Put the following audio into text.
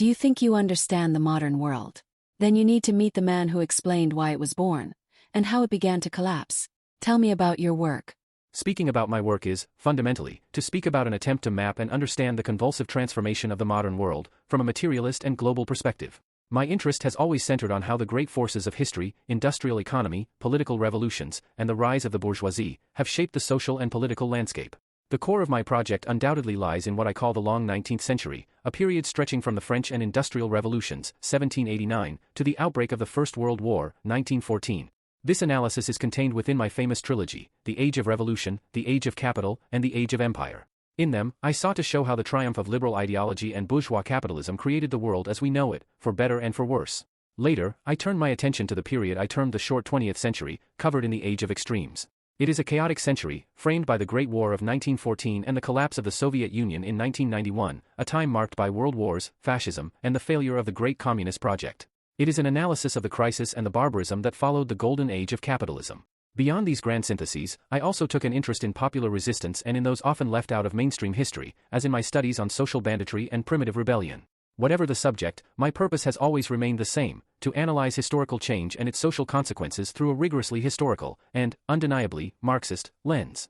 Do you think you understand the modern world? Then you need to meet the man who explained why it was born, and how it began to collapse. Tell me about your work. Speaking about my work is, fundamentally, to speak about an attempt to map and understand the convulsive transformation of the modern world, from a materialist and global perspective. My interest has always centered on how the great forces of history, industrial economy, political revolutions, and the rise of the bourgeoisie, have shaped the social and political landscape. The core of my project undoubtedly lies in what I call the long 19th century, a period stretching from the French and Industrial Revolutions, 1789, to the outbreak of the First World War, 1914. This analysis is contained within my famous trilogy, The Age of Revolution, The Age of Capital, and The Age of Empire. In them, I sought to show how the triumph of liberal ideology and bourgeois capitalism created the world as we know it, for better and for worse. Later, I turned my attention to the period I termed the short 20th century, covered in the Age of Extremes. It is a chaotic century, framed by the Great War of 1914 and the collapse of the Soviet Union in 1991, a time marked by world wars, fascism, and the failure of the Great Communist Project. It is an analysis of the crisis and the barbarism that followed the golden age of capitalism. Beyond these grand syntheses, I also took an interest in popular resistance and in those often left out of mainstream history, as in my studies on social banditry and primitive rebellion. Whatever the subject, my purpose has always remained the same, to analyze historical change and its social consequences through a rigorously historical, and, undeniably, Marxist, lens.